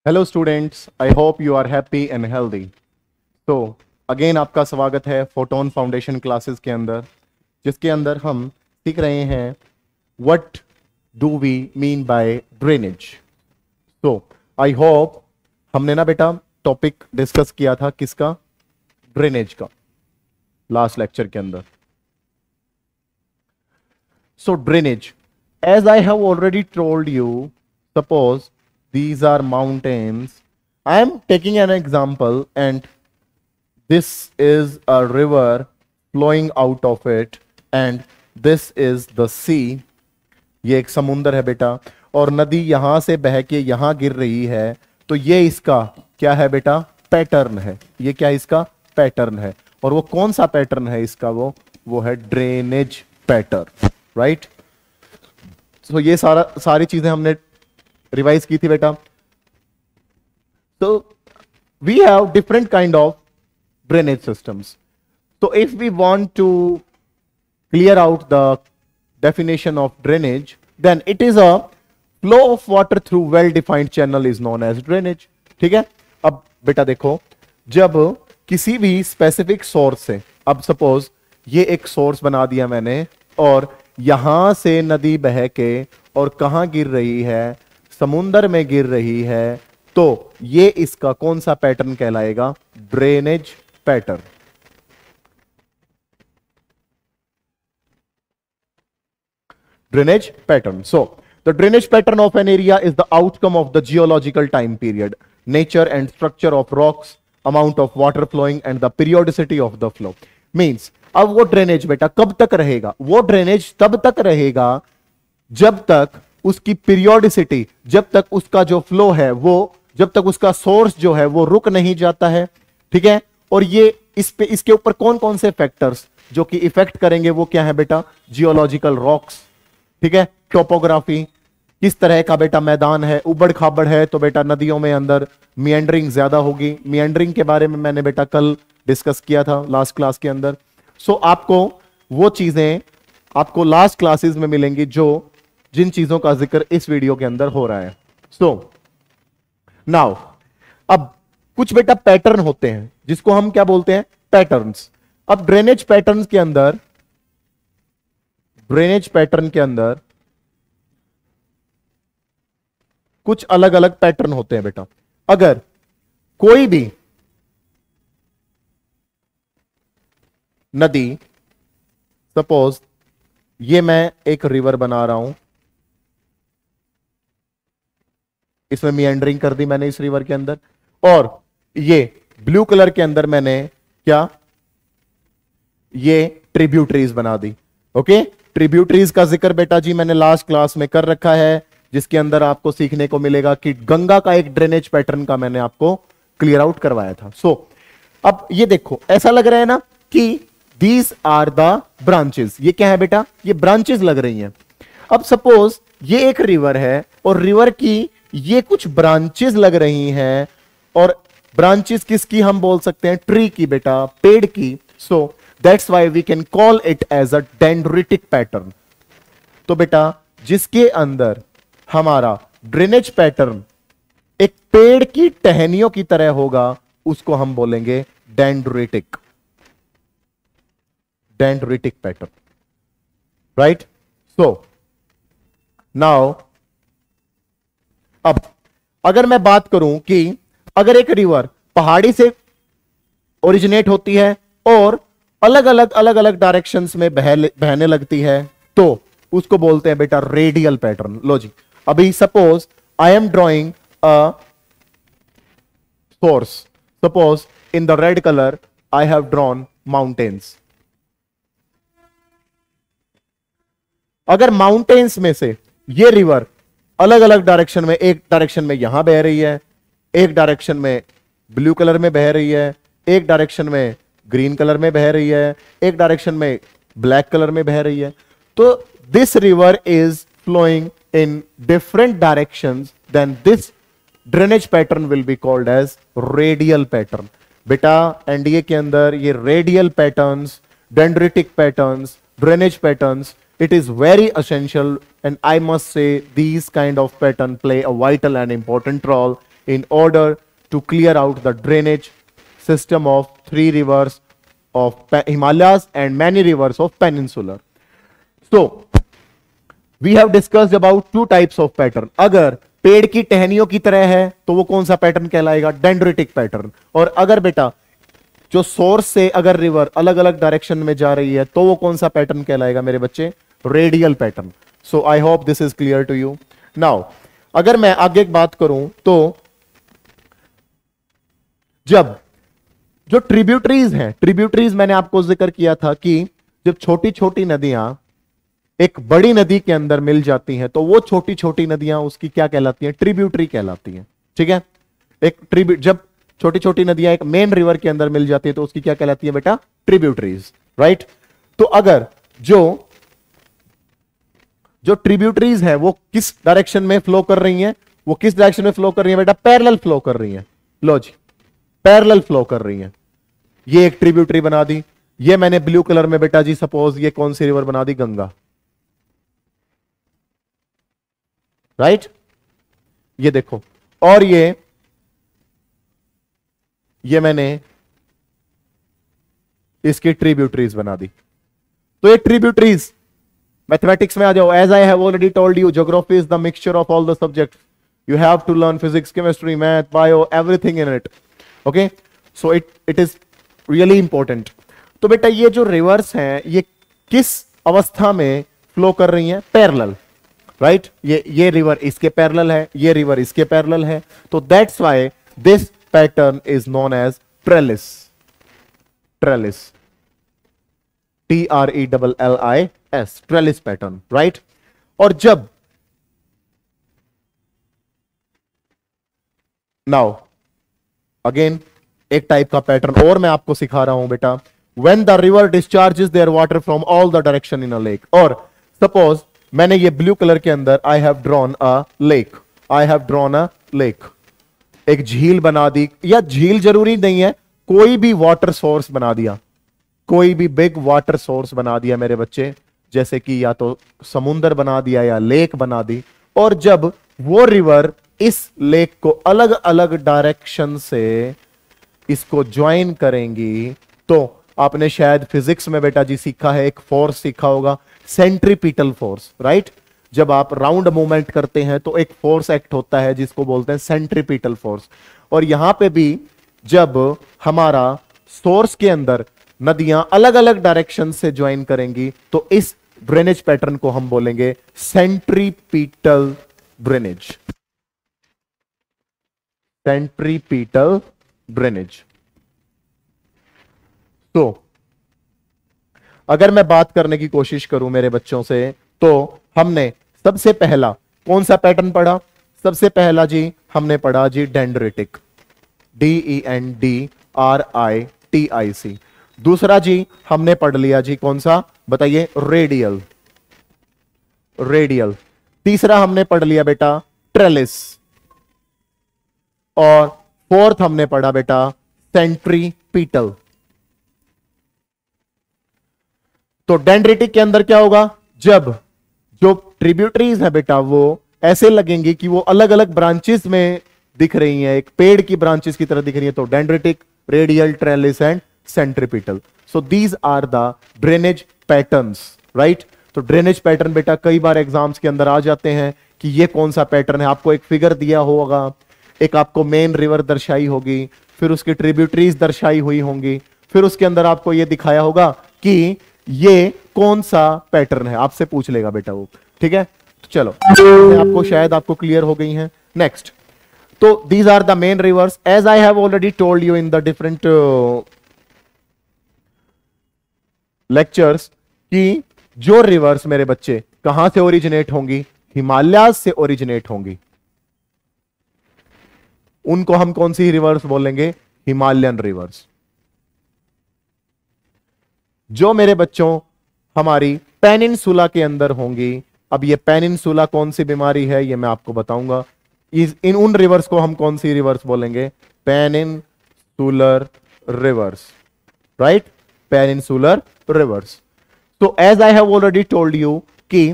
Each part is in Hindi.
Hello students, I hope you are happy and healthy. तो अगेन आपका स्वागत है फोटोन फाउंडेशन क्लासेस के अंदर, जिसके अंदर हम सीख रहे हैं what do we mean by drainage. तो आई होप हमने ना बेटा टॉपिक डिस्कस किया था किसका, ड्रेनेज का, लास्ट लेक्चर के अंदर। So drainage, as I have already told you, suppose these are mountains. I am taking an example and this is a river flowing out of it and this is the sea. ये एक समुंदर है बेटा, और नदी यहां से बह के यहां गिर रही है। तो ये इसका क्या है बेटा, पैटर्न है। ये क्या इसका पैटर्न है, और वो कौन सा पैटर्न है इसका, वो है ड्रेनेज पैटर्न, राइट। तो ये सारी चीजें हमने रिवाइज की थी बेटा। तो we have different kind of drainage systems. तो if we want to clear out the definition of drainage, then it is a flow of water through well defined channel is known as drainage. ठीक है। अब बेटा देखो, जब किसी भी स्पेसिफिक सोर्स से, अब सपोज ये एक सोर्स बना दिया मैंने, और यहां से नदी बह के और कहां गिर रही है, समुंदर में गिर रही है, तो ये इसका कौन सा पैटर्न कहलाएगा, drainage pattern. Drainage pattern. So the drainage pattern of an area is the outcome of the geological time period, nature and structure of rocks, amount of water flowing and the periodicity of the flow. Means अब वो ड्रेनेज बेटा कब तक रहेगा, वो ड्रेनेज तब तक रहेगा जब तक उसकी पीरियोडिसिटी, जब तक उसका जो फ्लो है, वो जब तक उसका सोर्स जो है वो रुक नहीं जाता है। ठीक है। और ये इसके ऊपर कौन कौन से फैक्टर्स जो कि इफेक्ट करेंगे, वो क्या है बेटा, जियोलॉजिकल रॉक्स। ठीक है। टोपोग्राफी, किस तरह का बेटा मैदान है, उबड़ खाबड़ है तो बेटा नदियों में अंदर मिएंडरिंग ज्यादा होगी। मिएंडरिंग के बारे में मैंने बेटा कल डिस्कस किया था लास्ट क्लास के अंदर। सो आपको वो चीजें आपको लास्ट क्लासेस में मिलेंगी जिन चीजों का जिक्र इस वीडियो के अंदर हो रहा है। सो नाउ अब कुछ बेटा पैटर्न होते हैं जिसको हम क्या बोलते हैं, पैटर्न्स। अब ड्रेनेज पैटर्न के अंदर कुछ अलग अलग पैटर्न होते हैं बेटा। अगर कोई भी नदी, सपोज ये मैं एक रिवर बना रहा हूं, इसमें मिएंडरिंग कर दी मैंने इस रिवर के अंदर, और ये ब्लू कलर के अंदर मैंने क्या, ये ट्रिब्यूटरीज बना दी। ओके। ट्रिब्यूटरीज का जिक्र बेटा जी मैंने लास्ट क्लास में कर रखा है, जिसके अंदर आपको सीखने को मिलेगा कि गंगा का एक ड्रेनेज पैटर्न का मैंने आपको क्लियर आउट करवाया था। सो अब ये देखो, ऐसा लग रहा है ना कि दीज आर द ब्रांचेस। ये क्या है बेटा, ये ब्रांचेस लग रही हैं। अब सपोज ये एक रिवर है और रिवर की ये कुछ ब्रांचेस लग रही हैं, और ब्रांचेस किसकी हम बोल सकते हैं, ट्री की बेटा, पेड़ की। So that's why we can call it as a dendritic pattern. तो बेटा जिसके अंदर हमारा ड्रेनेज पैटर्न एक पेड़ की टहनियों की तरह होगा, उसको हम बोलेंगे dendritic pattern, right. So now अब अगर मैं बात करूं कि अगर एक रिवर पहाड़ी से ओरिजिनेट होती है और अलग अलग डायरेक्शंस में बहने लगती है, तो उसको बोलते हैं बेटा रेडियल पैटर्न। लो जी, अभी suppose I am drawing a source, suppose in the red colour I have drawn mountains. अगर माउंटेन्स में से ये रिवर अलग अलग डायरेक्शन में, एक डायरेक्शन में यहां बह रही है, एक डायरेक्शन में ब्लू कलर में बह रही है, एक डायरेक्शन में ग्रीन कलर में बह रही है, एक डायरेक्शन में ब्लैक कलर में बह रही है, तो this river is flowing in different directions, then this drainage pattern will be called as radial pattern. बेटा एनडीए के अंदर ये radial patterns, dendritic patterns, drainage patterns, it is very essential, and I must say these kind of pattern play a vital and important role in order to clear out the drainage system of 3 rivers of Himalayas and many rivers of peninsular. So we have discussed about 2 types of pattern. अगर पेड़ की टहनियों की तरह है तो वो कौन सा पैटर्न कहलाएगा? Dendritic pattern. और अगर बेटा जो सोर्स से अगर रिवर अलग अलग डायरेक्शन में जा रही है तो वो कौन सा पैटर्न कहलाएगा मेरे बच्चे? Radial pattern. So I hope this is clear to you. Now अगर मैं आगे एक बात करूं तो जब जो ट्रिब्यूटरीज हैं, ट्रिब्यूटरीज मैंने आपको जिक्र किया था कि जब छोटी छोटी नदियां एक बड़ी नदी के अंदर मिल जाती हैं तो वो छोटी छोटी नदियां उसकी क्या कहलाती हैं? ट्रिब्यूटरी कहलाती हैं. ठीक है. एक जब छोटी छोटी नदियां एक मेन रिवर के अंदर मिल जाती है तो उसकी क्या कहलाती है बेटा? ट्रिब्यूटरीज. राइट. तो अगर जो ट्रिब्यूटरीज है वो किस डायरेक्शन में फ्लो कर रही हैं? वो किस डायरेक्शन में फ्लो कर रही है बेटा? पैरेलल फ्लो कर रही हैं. लो जी, पैरेलल फ्लो कर रही हैं. ये एक ट्रिब्यूटरी बना दी. ये मैंने ब्लू कलर में बेटा जी सपोज ये कौन सी रिवर बना दी? गंगा. राइट. ये देखो. और ये मैंने इसकी ट्रिब्यूटरीज बना दी. तो ये ट्रिब्यूटरीज मैथमेटिक्स में आ जाओ. As I have already told you, geography is the mixture of all the subjects. You have to learn physics, chemistry, math, bio, everything in it. Okay. So it is really important. तो बेटा ये जो रिवर्स हैं ये किस अवस्था में फ्लो कर रही हैं? पैरेलल. राइट. ये रिवर इसके पैरेलल है, ये रिवर इसके पैरेलल है. तो that's why this pattern is known as trellis. Trellis. TRELLIS. Trellis pattern. Right. और जब नाउ अगेन एक टाइप का पैटर्न और मैं आपको सिखा रहा हूं बेटा. When the river discharges their water from all the direction in a lake. और सपोज मैंने ये ब्लू कलर के अंदर I have drawn a lake. I have drawn a lake. एक झील बना दी, या झील जरूरी नहीं है, कोई भी वाटर सोर्स बना दिया, कोई भी बिग वाटर सोर्स बना दिया मेरे बच्चे, जैसे कि या तो समुंदर बना दिया या लेक बना दी. और जब वो रिवर इस लेक को अलग अलग डायरेक्शन से इसको ज्वाइन करेंगी तो आपने शायद फिजिक्स में बेटा जी सीखा है, एक फोर्स सीखा होगा, सेंट्रीपिटल फोर्स. राइट. जब आप राउंड मूवमेंट करते हैं तो एक फोर्स एक्ट होता है जिसको बोलते हैं सेंट्रीपिटल फोर्स. और यहां पे भी जब हमारा सोर्स के अंदर नदियां अलग अलग डायरेक्शन से ज्वाइन करेंगी तो इस ड्रेनेज पैटर्न को हम बोलेंगे सेंट्रीपिटल ड्रेनेज. Centripetal drainage. तो अगर मैं बात करने की कोशिश करूं मेरे बच्चों से तो हमने सबसे पहला कौन सा पैटर्न पढ़ा? सबसे पहला जी हमने पढ़ा जी डेंड्रिटिक. DENDRITIC. दूसरा जी हमने पढ़ लिया जी कौन सा? बताइए. रेडियल. रेडियल. तीसरा हमने पढ़ लिया बेटा ट्रेलिस. और फोर्थ हमने पढ़ा बेटा सेंट्रीपिटल. तो डेंड्रिटिक के अंदर क्या होगा? जब जो ट्रिब्यूटरीज है बेटा वो ऐसे लगेंगी कि वो अलग अलग ब्रांचेस में दिख रही हैं, एक पेड़ की ब्रांचेस की तरह दिख रही है. तो dendritic, radial, trellis and centripetal. So these are the drainage patterns. Right. तो ड्रेनेज पैटर्न बेटा कई बार एग्जाम्स के अंदर आ जाते हैं कि ये कौन सा पैटर्न है. आपको एक फिगर दिया होगा, एक आपको मेन रिवर दर्शाई होगी, फिर उसकी ट्रिब्यूटरीज दर्शाई हुई होंगी, फिर उसके अंदर आपको ये दिखाया होगा कि ये कौन सा पैटर्न है. आपसे पूछ लेगा बेटा वो. ठीक है. तो चलो आपको शायद आपको क्लियर हो गई हैं. नेक्स्ट. तो these are the main rivers as I have already told you in the different lectures कि जो रिवर्स मेरे बच्चे कहां से ओरिजिनेट होंगी? हिमालय से ओरिजिनेट होंगी. उनको हम कौन सी रिवर्स बोलेंगे? Himalayan reverse. जो मेरे बच्चों हमारी पेनिनसुला के अंदर होंगी. अब ये पेनिनसुला कौन सी बीमारी है ये मैं आपको बताऊंगा. इन उन रिवर्स को हम कौन सी रिवर्स बोलेंगे? Peninsular rivers. Right. Peninsular rivers. तो as I have already told you कि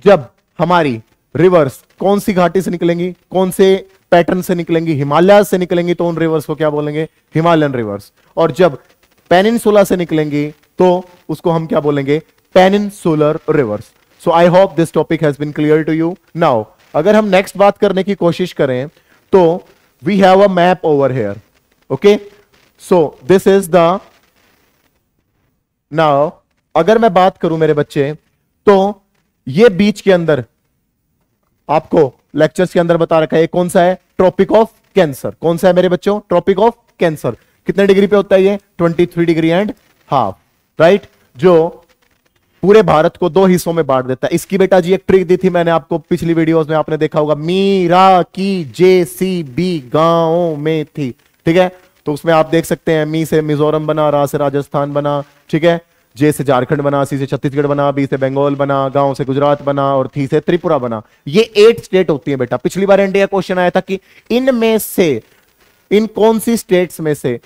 जब हमारी रिवर्स कौन सी घाटी से निकलेंगी, कौन से पैटर्न से निकलेंगी, हिमालय से निकलेंगी, तो उन रिवर्स को क्या बोलेंगे? Himalayan reverse. और जब पेनिनसुला से निकलेंगी तो उसको हम क्या बोलेंगे? Peninsular rivers. So I hope this topic has been clear to you. Now अगर हम नेक्स्ट बात करने की कोशिश करें तो we have a map over here, okay. So this is the, now अगर मैं बात करूं मेरे बच्चे, तो ये बीच के अंदर आपको लेक्चर्स के अंदर बता रखा है कौन सा है? Tropic of cancer. कौन सा है मेरे बच्चों? Tropic of cancer. कितने डिग्री पे होता है ये? 23 डिग्री एंड हाफ, राइट, जो पूरे भारत को दो हिस्सों में बांट देता है। इसकी बेटा जी एक ट्रिक दी थी मैंने आपको पिछली वीडियोस में, आपने देखा होगा, मीरा की JCB गांवों में थी, ठीक है। तो उसमें आप देख सकते हैं, मी से मिजोरम बना, रा से राजस्थान बना, ठीक है, जे से झारखंड बना, सी से छत्तीसगढ़ बना, बी से बंगाल बना, गांव से गुजरात बना और थी से त्रिपुरा बना। ये 8 स्टेट होती है बेटा। पिछली बार इंडिया क्वेश्चन आया था कि इनमें से, इन कौन सी स्टेट्स में से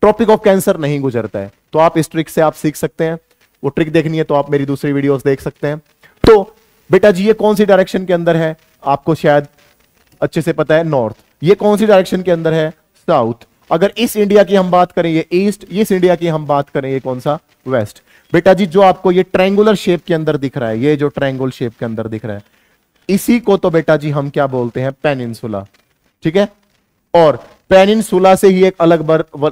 ट्रॉपिक ऑफ कैंसर नहीं गुजरता है? तो आप इस ट्रिक से आप सीख सकते हैं। वो ट्रिक देखनी है तो आप मेरी दूसरी वीडियोस देख सकते हैं। तो बेटा जी ये कौन सी डायरेक्शन के अंदर है? आपको शायद अच्छे से पता है, नॉर्थ। ये कौन सी डायरेक्शन के अंदर है? साउथ। अगर इस इंडिया की हम बात करें ये ईस्ट, इस इंडिया की हम बात करें ये कौन सा? वेस्ट। बेटा जी जो आपको ये ट्रायंगुलर शेप के अंदर दिख रहा है, ये जो ट्रायंगुलर शेप के अंदर दिख रहा है, इसी को तो बेटा जी हम क्या बोलते हैं? पेनिनसुला, ठीक है। और पेनिनसुला से ही एक अलग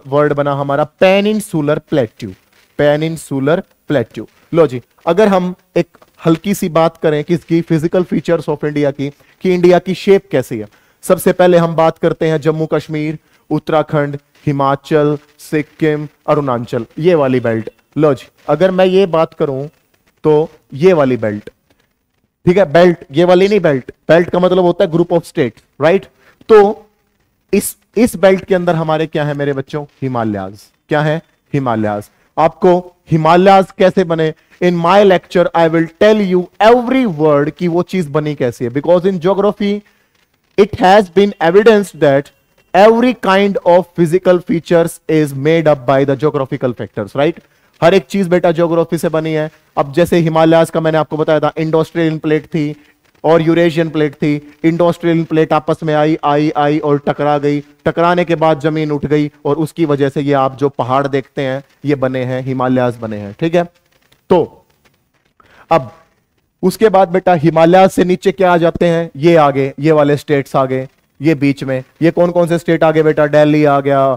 वर्ड बना हमारा, पेनिनसुलर प्लेट्यू। Peninsular plateau. लो जी, अगर हम एक हल्की सी बात करें किसकी? फिजिकल फीचर्स ऑफ इंडिया की, कि इंडिया की शेप कैसी है। सबसे पहले हम बात करते हैं जम्मू कश्मीर, उत्तराखंड, हिमाचल, सिक्किम, अरुणाचल, ये वाली बेल्ट। लो जी, अगर मैं ये बात करूं तो ये वाली बेल्ट, ठीक है, बेल्ट, ये वाली नहीं बेल्ट। बेल्ट का मतलब होता है ग्रुप ऑफ स्टेट, राइट। तो इस बेल्ट के अंदर हमारे क्या है मेरे बच्चों? हिमालयाज। क्या है? हिमालयाज। आपको हिमालयाज कैसे बने, in my lecture I will tell you every word कि वो चीज बनी कैसी है। Because in geography it has been evidenced that every kind of physical features is made up by the geographical factors, right? हर एक चीज बेटा ज्योग्राफी से बनी है। अब जैसे हिमालयाज का मैंने आपको बताया था, इंडो ऑस्ट्रेलियन प्लेट थी और यूरेशियन प्लेट थी। इंडो ऑस्ट्रेलियन प्लेट आपस में आई और टकरा गई, टकराने के बाद जमीन उठ गई और उसकी वजह से ये आप जो पहाड़ देखते हैं ये बने हैं, हिमालयाज बने हैं, ठीक है। तो अब उसके बाद बेटा हिमालयाज से नीचे क्या आ जाते हैं? ये आगे, ये वाले स्टेट्स आ गए। ये बीच में ये कौन कौन से स्टेट आ गए बेटा? दिल्ली आ गया,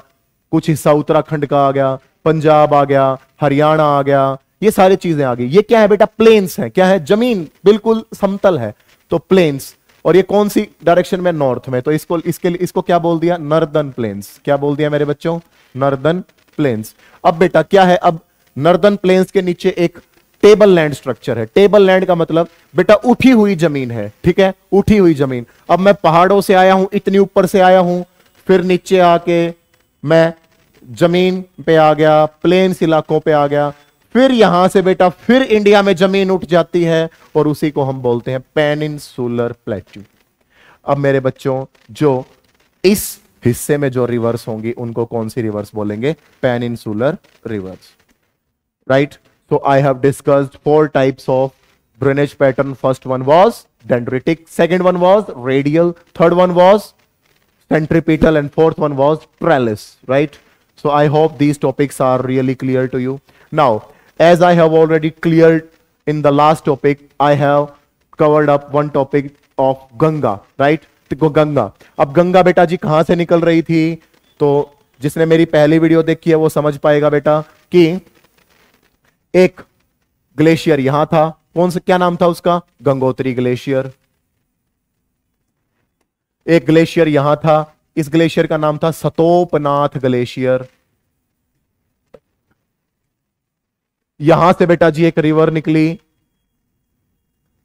कुछ हिस्सा उत्तराखंड का आ गया, पंजाब आ गया, हरियाणा आ गया, ये सारी चीजें आ गई। ये क्या है बेटा? प्लेन्स है। क्या है? जमीन बिल्कुल समतल है, तो प्लेन्स। और ये कौन सी डायरेक्शन में? नॉर्थ में। तो इसको क्या बोल दिया? Northern plains. क्या बोल दिया मेरे बच्चों? Northern plains. अब बेटा क्या है? अब नॉर्दर्न प्लेन्स के नीचे एक टेबल लैंड स्ट्रक्चर है। टेबल लैंड का मतलब बेटा उठी हुई जमीन है, ठीक है, उठी हुई जमीन। अब मैं पहाड़ों से आया हूं, इतनी ऊपर से आया हूं, फिर नीचे आके मैं जमीन पे आ गया, प्लेन्स इलाकों पे आ गया, फिर यहां से बेटा फिर इंडिया में जमीन उठ जाती है और उसी को हम बोलते हैं पेनिनसुलर प्लेट्यू। अब मेरे बच्चों जो इस हिस्से में जो रिवर्स होंगी उनको कौन सी रिवर्स बोलेंगे? Peninsular rivers, right. So I have discussed 4 types of drainage pattern. First one was dendritic, second one was radial, third one was centripetal, and fourth one was trellis, right? So I hope these topics are really clear to you. Now, as I have already cleared in the last topic, I have covered up one topic of Ganga, right? तो गंगा, अब गंगा बेटा जी कहां से निकल रही थी? तो जिसने मेरी पहली वीडियो देखी है वो समझ पाएगा बेटा कि एक ग्लेशियर यहां था, कौन सा, क्या नाम था उसका? गंगोत्री ग्लेशियर। एक ग्लेशियर यहां था, इस ग्लेशियर का नाम था सतोपनाथ ग्लेशियर। यहां से बेटा जी एक रिवर निकली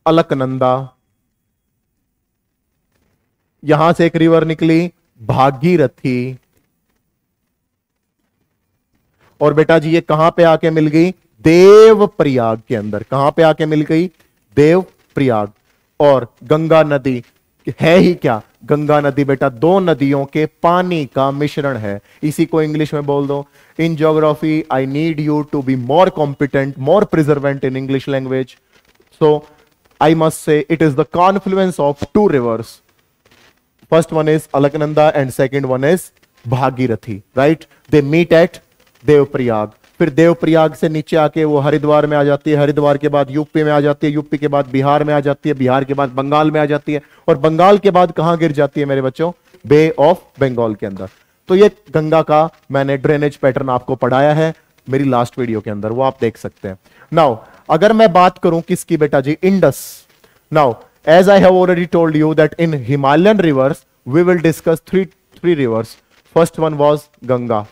अलकनंदा, यहां से एक रिवर निकली भागीरथी, और बेटा जी ये कहां पे आके मिल गई? देवप्रयाग के अंदर। कहां पे आके मिल गई? देवप्रयाग। और गंगा नदी है ही क्या? गंगा नदी बेटा 2 नदियों के पानी का मिश्रण है। इसी को इंग्लिश में बोल दो, in geography I need you to be more competent, more perseverant in English language, so I must say it is the confluence of 2 rivers, first one is Alaknanda and second one is Bhagirathi, right. They meet at Devprayag, फिर देवप्रयाग से नीचे आके वो हरिद्वार में आ जाती है, हरिद्वार के बाद यूपी में आ जाती है, यूपी के बाद बिहार में आ जाती है, बिहार के बाद बंगाल में आ जाती है, और बंगाल के बाद कहां गिर जाती है मेरे बच्चों, बे ऑफ बंगाल के अंदर। तो ये गंगा का मैंने ड्रेनेज पैटर्न आपको पढ़ाया है मेरी लास्ट वीडियो के अंदर, वो आप देख सकते हैं। नाउ अगर मैं बात करूं किसकी बेटा जी, Indus. Now as I have already told you that in Himalayan rivers we will discuss three rivers. First one was Ganga,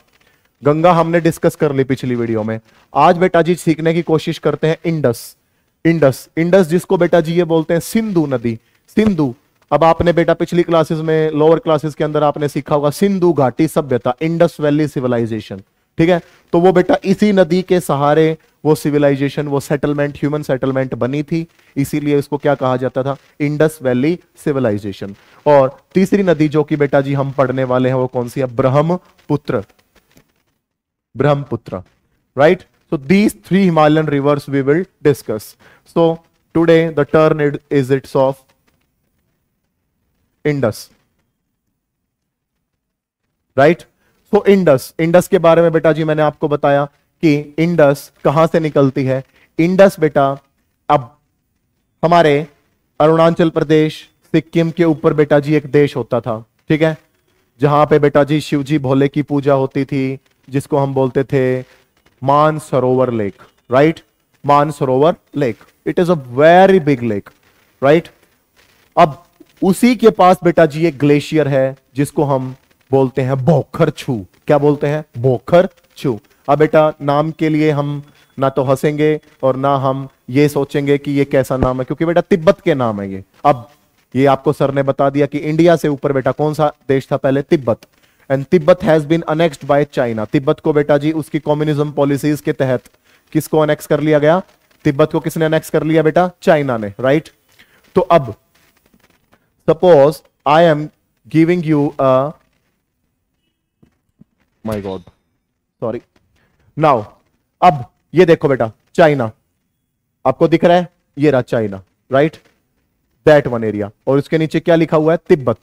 Ganga हमने डिस्कस कर ली पिछली वीडियो में। आज बेटा जी सीखने की कोशिश करते हैं इंडस। इंडस, इंडस जिसको बेटा जी ये बोलते हैं सिंधु नदी, सिंधु। अब आपने बेटा पिछली क्लासेस में, लोअर क्लासेस के अंदर आपने सीखा होगा सिंधु घाटी सभ्यता, इंडस वैली सिविलाइजेशन, ठीक है। तो वो बेटा इसी नदी के सहारे वो सिविलाइजेशन, वो सेटलमेंट, ह्यूमन सेटलमेंट बनी थी, इसीलिए इसको क्या कहा जाता था, इंडस वैली सिविलाइजेशन। और तीसरी नदी जो कि बेटा जी हम पढ़ने वाले हैं वो कौन सी है, Brahmaputra, Brahmaputra, right. So these three Himalayan rivers we will discuss. So today the turn is its of Indus, right? So Indus के बारे में बेटा जी मैंने आपको बताया कि इंडस कहां से निकलती है। इंडस बेटा अब हमारे अरुणाचल प्रदेश, सिक्किम के ऊपर बेटा जी एक देश होता था, ठीक है, जहां पे बेटा जी शिव जी भोले की पूजा होती थी, जिसको हम बोलते थे Mansarovar lake, right, Mansarovar lake. It is a very big lake, right. अब उसी के पास बेटा जी एक ग्लेशियर है जिसको हम बोलते हैं बोखरछू। क्या बोलते हैं, बोखरछू। अब बेटा नाम के लिए हम ना तो हंसेंगे और ना हम ये सोचेंगे कि ये कैसा नाम है, क्योंकि बेटा तिब्बत के नाम है ये। अब ये आपको सर ने बता दिया कि इंडिया से ऊपर बेटा कौन सा देश था पहले, Tibet. And Tibet has been annexed by China. Tibet को बेटा जी उसकी कम्युनिज्म पॉलिसीज के तहत किसको अनेक्स कर लिया गया, तिब्बत को किसने अनेक्स कर लिया बेटा, चाइना ने, राइट। तो अब suppose I am giving you a, my God sorry, now अब ये देखो बेटा चाइना आपको दिख रहा है, ये रहा China, right, that one area, और उसके नीचे क्या लिखा हुआ है, तिब्बत।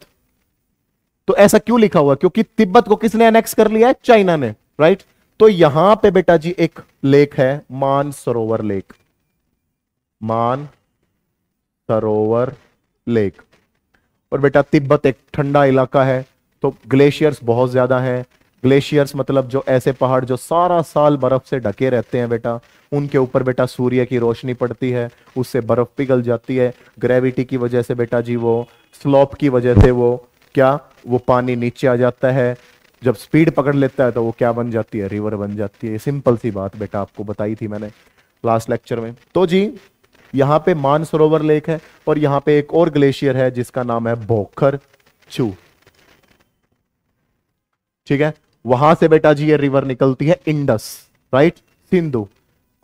तो ऐसा क्यों लिखा हुआ है, क्योंकि तिब्बत को किसने अनेक्स कर लिया है, चाइना ने, राइट। तो यहां पे बेटा जी एक लेक है मानसरोवर लेक, मानसरोवर लेक। और बेटा तिब्बत एक ठंडा इलाका है, तो ग्लेशियर्स बहुत ज्यादा हैं। ग्लेशियर्स मतलब जो ऐसे पहाड़ जो सारा साल बर्फ से ढके रहते हैं बेटा, उनके ऊपर बेटा सूर्य की रोशनी पड़ती है, उससे बर्फ पिघल जाती है, ग्रेविटी की वजह से बेटा जी वो स्लोप की वजह से वो क्या, वो पानी नीचे आ जाता है, जब स्पीड पकड़ लेता है तो वो क्या बन जाती है, रिवर बन जाती है। सिंपल सी बात बेटा आपको बताई थी मैंने लास्ट लेक्चर में। तो जी यहां पे मानसरोवर लेक है और यहां पे एक और ग्लेशियर है जिसका नाम है बोखरछू, ठीक है। वहां से बेटा जी ये रिवर निकलती है इंडस, राइट, सिंधु।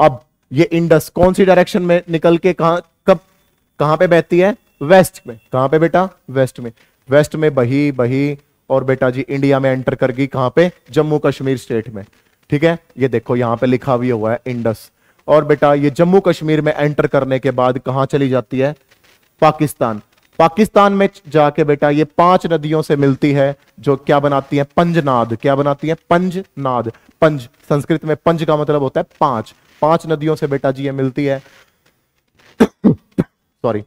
अब ये इंडस कौन सी डायरेक्शन में निकल के कहां पे बहती है, वेस्ट में। कहां पे बेटा, वेस्ट में। वेस्ट में बही बही और बेटा जी इंडिया में एंटर कर गई, कहां पे, जम्मू कश्मीर स्टेट में, ठीक है। ये देखो यहां पे लिखा भी हुआ है इंडस। और बेटा ये जम्मू कश्मीर में एंटर करने के बाद कहां चली जाती है, पाकिस्तान। पाकिस्तान में जाके बेटा ये 5 नदियों से मिलती है जो क्या बनाती है, पंजनाद। क्या बनाती है, पंजनाद। पंज संस्कृत में पंज का मतलब होता है 5। 5 नदियों से बेटा जी ये मिलती है सॉरी।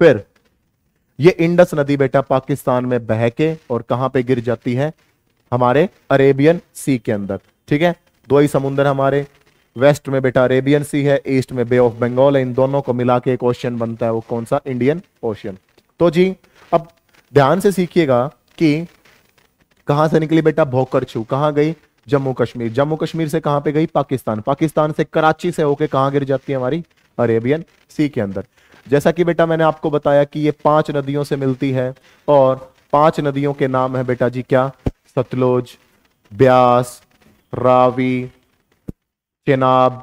फिर ये इंडस नदी बेटा पाकिस्तान में बह के और कहां पे गिर जाती है, हमारे अरेबियन सी के अंदर, ठीक है। 2 ही समुद्र हमारे, वेस्ट में बेटा अरेबियन सी है, ईस्ट में बे ऑफ बंगाल है। इन दोनों को मिला के एक ओशियन बनता है, वो कौन सा, इंडियन ओशियन। तो जी अब ध्यान से सीखिएगा कि कहां से निकली बेटा, भोकरछू। कहां गई, जम्मू कश्मीर। जम्मू कश्मीर से कहां पे गई, पाकिस्तान। पाकिस्तान से कराची से होके कहां गिर जाती है, हमारी अरेबियन सी के अंदर। जैसा कि बेटा मैंने आपको बताया कि ये 5 नदियों से मिलती है और 5 नदियों के नाम है बेटा जी क्या, सतलुज, ब्यास, रावी, चेनाब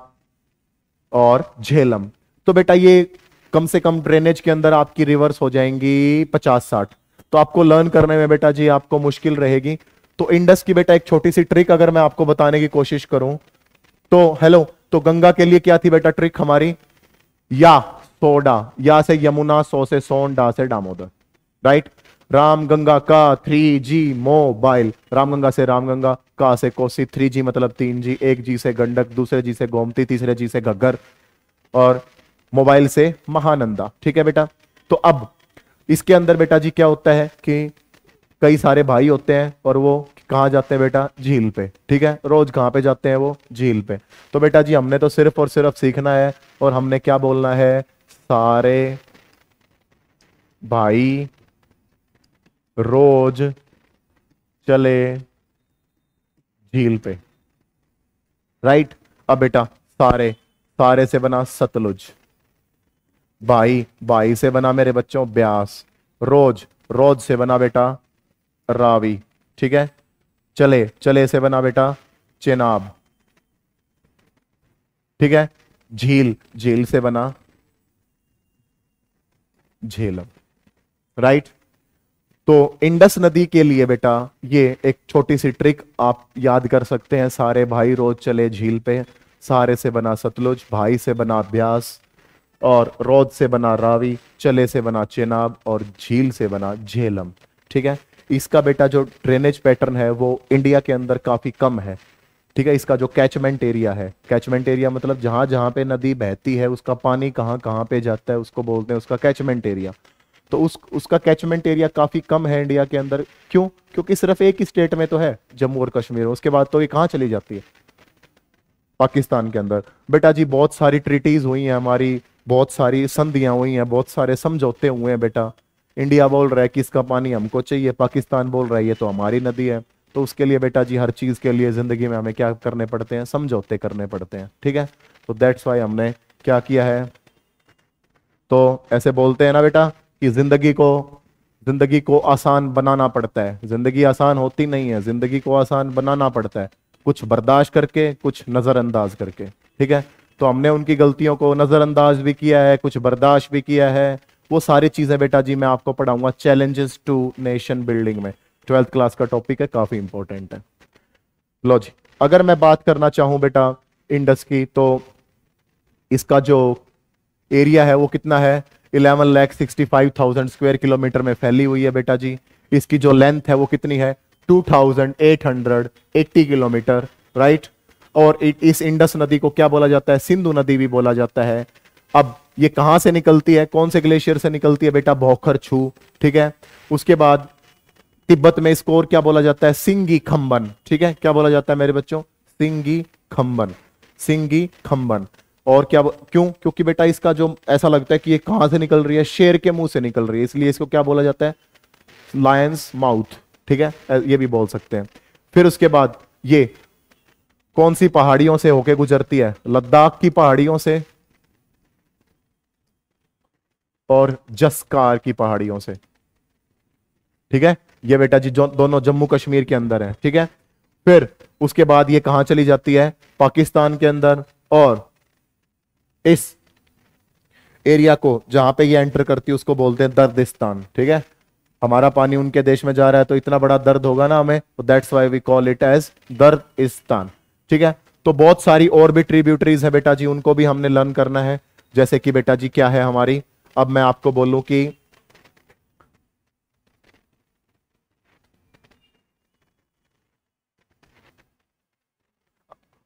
और झेलम। तो बेटा ये कम से कम ड्रेनेज के अंदर आपकी रिवर्स हो जाएंगी 50-60। तो आपको लर्न करने में बेटा जी आपको मुश्किल रहेगी। तो इंडस की बेटा एक छोटी सी ट्रिक अगर मैं आपको बताने की कोशिश करूं तो, हेलो, तो गंगा के लिए क्या थी बेटा ट्रिक हमारी, या सोडा, या से यमुना, सो से सोन, डा से दामोदर, राइट। रामगंगा का 3G मोबाइल, रामगंगा से रामगंगा, का से कोसी, 3G मतलब 3G, 1G से गंडक, दूसरे जी से गोमती, तीसरे जी से घग्गर, और मोबाइल से महानंदा। ठीक है बेटा। तो अब इसके अंदर बेटा जी क्या होता है कि कई सारे भाई होते हैं और वो कहाँ जाते हैं बेटा, झील पे। ठीक है, रोज कहाँ पे जाते हैं वो, झील पे। तो बेटा जी हमने तो सिर्फ और सिर्फ सीखना है, और हमने क्या बोलना है, सारे भाई रोज चले झील पे। राइट। अब बेटा सारे, सारे से बना सतलुज, भाई, भाई से बना मेरे बच्चों ब्यास, रोज, रोज से बना बेटा रावी। ठीक है, चले, चले से बना बेटा चेनाब। ठीक है, झील, झील से बना झेलम। राइट। तो इंडस नदी के लिए बेटा ये एक छोटी सी ट्रिक आप याद कर सकते हैं, सारे भाई रोज चले झील पे, सारे से बना सतलुज, भाई से बना ब्यास, और रोज से बना रावी, चले से बना चेनाब, और झील से बना झेलम। ठीक है, इसका बेटा जो ड्रेनेज पैटर्न है वो इंडिया के अंदर काफी कम है। ठीक है, इसका जो कैचमेंट एरिया है, कैचमेंट एरिया मतलब जहां जहां पे नदी बहती है उसका पानी कहाँ कहाँ पे जाता है उसको बोलते हैं उसका कैचमेंट एरिया। तो उसका कैचमेंट एरिया काफी कम है इंडिया के अंदर। क्यों? क्योंकि सिर्फ एक ही स्टेट में तो है, जम्मू और कश्मीर, उसके बाद तो ये कहाँ चली जाती है, पाकिस्तान के अंदर। बेटा जी बहुत सारी ट्रीटीज हुई हैं हमारी, बहुत सारी संधियां हुई हैं, बहुत सारे समझौते हुए हैं बेटा। इंडिया बोल रहा है कि इसका पानी हमको चाहिए, पाकिस्तान बोल रहा है ये तो हमारी नदी है। तो उसके लिए बेटा जी हर चीज के लिए जिंदगी में हमें क्या करने पड़ते हैं, समझौते करने पड़ते हैं। ठीक है, तो दैट्स वाई हमने क्या किया है, तो ऐसे बोलते हैं ना बेटा कि जिंदगी को आसान बनाना पड़ता है। जिंदगी आसान होती नहीं है, जिंदगी को आसान बनाना पड़ता है, कुछ बर्दाश्त करके, कुछ नजरअंदाज करके। ठीक है, तो हमने उनकी गलतियों को नजरअंदाज भी किया है, कुछ बर्दाश्त भी किया है। वो सारी चीजें बेटा जी मैं आपको पढ़ाऊंगा चैलेंजेस टू नेशन बिल्डिंग में, 12th क्लास का टॉपिक है, काफी इंपॉर्टेंट है। लो जी, अगर मैं बात करना चाहूं बेटा इंडस की, तो इसका जो एरिया है वो कितना है, 11,65,000 स्क्वायर किलोमीटर में फैली हुई है बेटा जी। इसकी जो लेंथ है वो कितनी है, 2,880 किलोमीटर। राइट। और इस इंडस नदी को क्या बोला जाता है, सिंधु नदी भी बोला जाता है। अब ये कहां से निकलती है, कौन से ग्लेशियर से निकलती है बेटा, भोखर छू। ठीक है, उसके बाद तिब्बत में इसको और क्या बोला जाता है, सिंगी खंबन। ठीक है, क्या बोला जाता है मेरे बच्चों, सिंगी खंबन, सिंगी खंबन। और क्या, क्यों? क्योंकि बेटा इसका जो ऐसा लगता है कि ये कहां से निकल रही है, शेर के मुंह से निकल रही है, इसलिए इसको क्या बोला जाता है, लायंस माउथ। ठीक है, ये भी बोल सकते हैं। फिर उसके बाद ये कौन सी पहाड़ियों से होके गुजरती है, लद्दाख की पहाड़ियों से और जसकार की पहाड़ियों से। ठीक है, ये बेटा जी जो दोनों जम्मू कश्मीर के अंदर है। ठीक है, फिर उसके बाद ये कहां चली जाती है, पाकिस्तान के अंदर, और इस एरिया को जहां पे ये एंटर करती है उसको बोलते हैं दर्दिस्तान। ठीक है, हमारा पानी उनके देश में जा रहा है तो इतना बड़ा दर्द होगा ना हमें, तो that's why we call it as Dardistan. ठीक है, तो बहुत सारी और भी ट्रिब्यूटरीज है बेटा जी, उनको भी हमने लर्न करना है। जैसे कि बेटा जी क्या है हमारी, अब मैं आपको बोलूं कि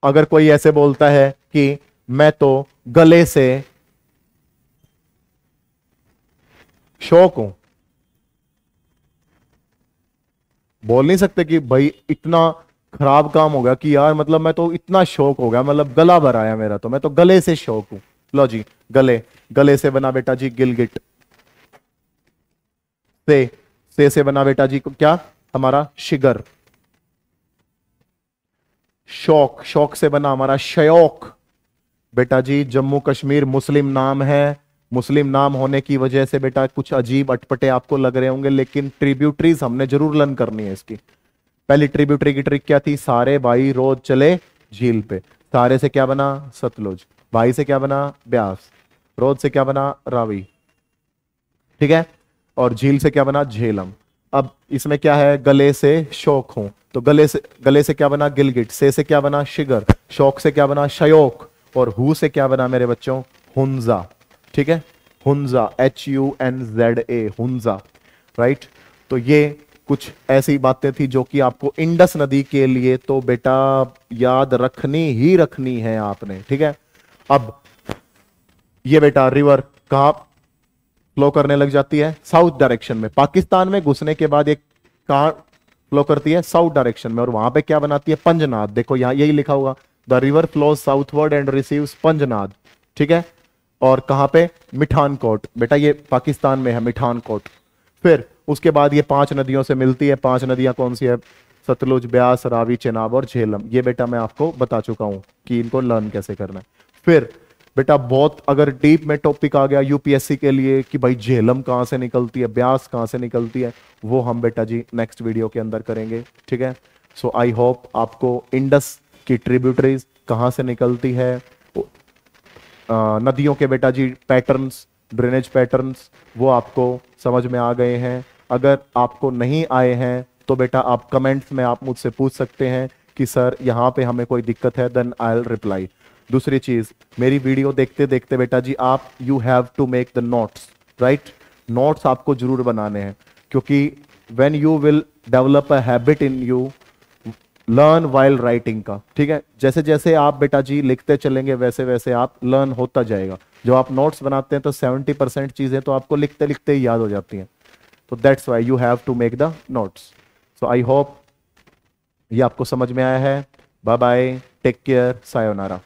अगर कोई ऐसे बोलता है कि मैं तो गले से शौक हूं, बोल नहीं सकते कि भाई इतना खराब काम हो गया कि यार मतलब मैं तो इतना शौक हो गया, मतलब गला भर आया मेरा, तो मैं तो गले से शौक हूं। लो जी, गले, गले से बना बेटा जी गिलगिट। से बना बेटा जी क्या, हमारा शिगर। शौक, शौक से बना हमारा शयोक। बेटा जी जम्मू कश्मीर मुस्लिम नाम है, मुस्लिम नाम होने की वजह से बेटा कुछ अजीब अटपटे आपको लग रहे होंगे, लेकिन ट्रिब्यूटरीज हमने जरूर लर्न करनी है इसकी। पहली ट्रिब्यूटरी की ट्रिक क्या थी, सारे भाई रोज चले झील पे। सारे से क्या बना, सतलुज। भाई से क्या बना, ब्यास। रोज से क्या बना, रावी। ठीक है, और झील से क्या बना, झेलम। अब इसमें क्या है, गले से शौक हूं, तो गले से क्या बना, गिलगिट। से क्या बना, शिगर। शौक से क्या बना, शयोक। और हु से क्या बना मेरे बच्चों, हुंजा। ठीक है, हुंजा, HUNZA, हुंजा। राइट। तो ये कुछ ऐसी बातें थी जो कि आपको इंडस नदी के लिए तो बेटा याद रखनी ही रखनी है आपने, ठीक है। अब ये बेटा रिवर कहां फ्लो करने लग जाती है? साउथ डायरेक्शन में। पाकिस्तान में घुसने के बाद ये कहां फ्लो करती है? साउथ डायरेक्शन में। और वहां पे क्या बनाती है? पंजनाद। देखो यहां यही लिखा होगा, the river flows southward and receives Panjnad, ठीक है। और कहां पे? मिठानकोट। बेटा ये पाकिस्तान में है मिठानकोट। फिर उसके बाद ये 5 नदियों से मिलती है। 5 नदियां कौन सी है? सतलुज, ब्यास, रावी, चेनाब और झेलम। ये बेटा मैं आपको बता चुका हूं कि इनको लर्न कैसे करना है। फिर बेटा बहुत अगर डीप में टॉपिक आ गया यूपीएससी के लिए कि भाई झेलम कहां से निकलती है, ब्यास कहां से निकलती है, वो हम बेटा जी नेक्स्ट वीडियो के अंदर करेंगे, ठीक है। सो आई होप आपको इंडस की ट्रिब्यूटरीज कहां से निकलती है, नदियों के बेटा जी पैटर्न्स, ड्रेनेज पैटर्न्स, वो आपको समझ में आ गए हैं। अगर आपको नहीं आए हैं तो बेटा आप कमेंट्स में आप मुझसे पूछ सकते हैं कि सर यहाँ पे हमें कोई दिक्कत है, देन आई विल रिप्लाई। दूसरी चीज, मेरी वीडियो देखते देखते बेटा जी आप you have to make the notes, right. Notes आपको जरूर बनाने हैं, क्योंकि when you will develop a habit in you learn while writing का, ठीक है। जैसे जैसे आप बेटा जी लिखते चलेंगे वैसे वैसे आप लर्न होता जाएगा। जब आप नोट्स बनाते हैं तो 70% चीजें तो आपको लिखते लिखते ही याद हो जाती हैं। तो that's why you have to make the notes. So I hope ये आपको समझ में आया है। Bye bye, take care, sayonara.